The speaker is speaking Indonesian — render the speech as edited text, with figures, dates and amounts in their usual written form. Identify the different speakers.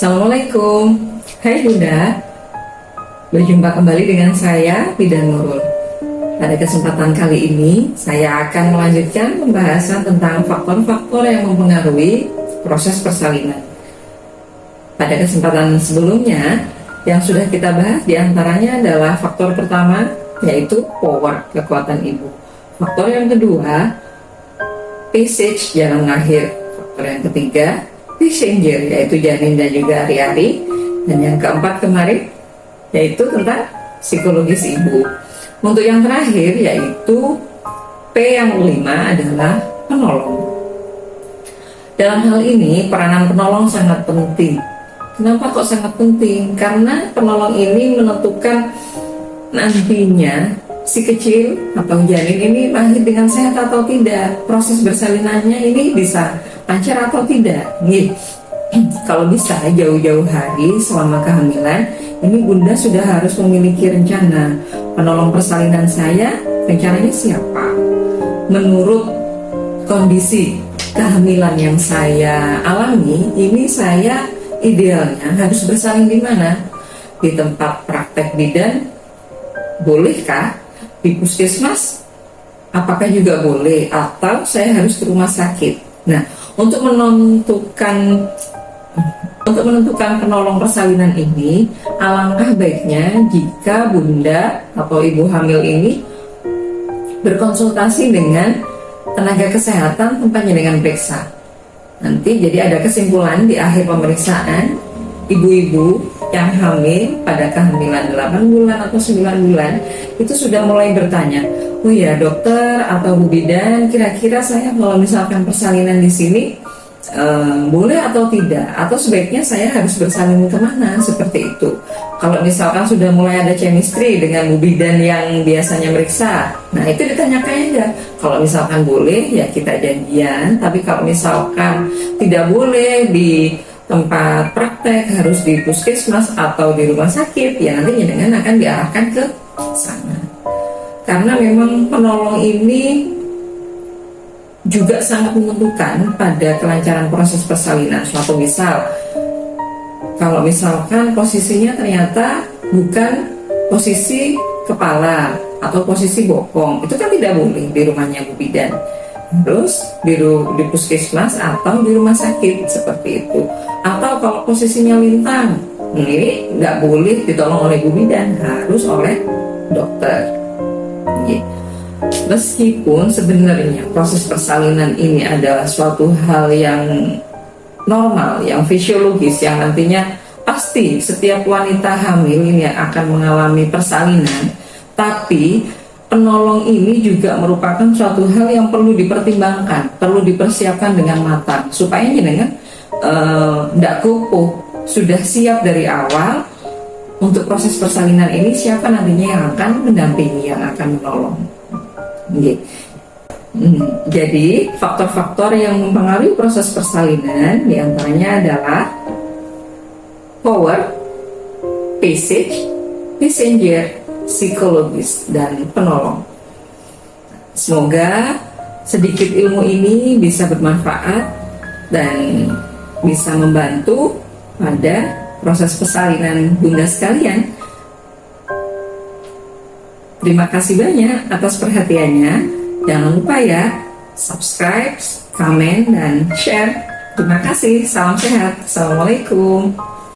Speaker 1: Assalamualaikum. Hai Bunda, berjumpa kembali dengan saya Bidan Nurul. Pada kesempatan kali ini saya akan melanjutkan pembahasan tentang faktor-faktor yang mempengaruhi proses persalinan. Pada kesempatan sebelumnya yang sudah kita bahas diantaranya adalah faktor pertama, yaitu power, kekuatan ibu. Faktor yang kedua, passage, jalan lahir. Faktor yang ketiga, passenger, yaitu janin dan juga ari-ari. Dan yang keempat kemarin yaitu tentang psikologis ibu. Untuk yang terakhir yaitu P yang kelima adalah penolong. Dalam hal ini peranan penolong sangat penting. Kenapa kok sangat penting? Karena penolong ini menentukan nantinya si kecil atau janin ini lahir dengan sehat atau tidak, proses bersalinannya ini bisa lancar atau tidak. Kalau bisa jauh-jauh hari selama kehamilan, ini Bunda sudah harus memiliki rencana. Penolong persalinan saya, rencananya siapa? Menurut kondisi kehamilan yang saya alami, ini saya idealnya harus bersalin di mana? Di tempat praktek bidan, bolehkah? Di puskesmas, apakah juga boleh? Atau saya harus ke rumah sakit? Nah, untuk menentukan penolong persalinan ini, alangkah baiknya jika Bunda atau ibu hamil ini berkonsultasi dengan tenaga kesehatan, tempatnya dengan periksa. Nanti jadi ada kesimpulan di akhir pemeriksaan, ibu-ibu yang hamil pada kehamilan 8 bulan atau 9 bulan itu sudah mulai bertanya, oh ya dokter atau Bu Bidan, kira-kira saya kalau misalkan persalinan di sini boleh atau tidak, atau sebaiknya saya harus bersalin kemana, seperti itu. Kalau misalkan sudah mulai ada chemistry dengan Bu Bidan yang biasanya meriksa, nah itu ditanyakan aja. Kalau misalkan boleh ya kita janjian, tapi kalau misalkan tidak boleh di tempat praktek, harus di puskesmas atau di rumah sakit, ya nanti jenengan akan diarahkan ke sana. Karena memang penolong ini juga sangat menentukan pada kelancaran proses persalinan. Suatu misal, kalau misalkan posisinya ternyata bukan posisi kepala atau posisi bokong, itu kan tidak boleh di rumahnya Bu Bidan. Terus di puskesmas atau di rumah sakit, seperti itu. Atau kalau posisinya lintang, ini nggak boleh ditolong oleh Bu Bidan, harus oleh dokter. Meskipun sebenarnya proses persalinan ini adalah suatu hal yang normal, yang fisiologis, yang nantinya pasti setiap wanita hamil ini akan mengalami persalinan, tapi penolong ini juga merupakan suatu hal yang perlu dipertimbangkan, perlu dipersiapkan dengan matang, supaya jenengan tidak kupuh, sudah siap dari awal untuk proses persalinan ini. Siapa nantinya yang akan mendampingi, yang akan menolong. Jadi faktor-faktor yang mempengaruhi proses persalinan diantaranya adalah power, passage, passenger, psikologis, dan penolong. Semoga sedikit ilmu ini bisa bermanfaat dan bisa membantu pada proses persalinan Bunda sekalian. Terima kasih banyak atas perhatiannya. Jangan lupa ya, subscribe, komen, dan share. Terima kasih. Salam sehat. Assalamualaikum.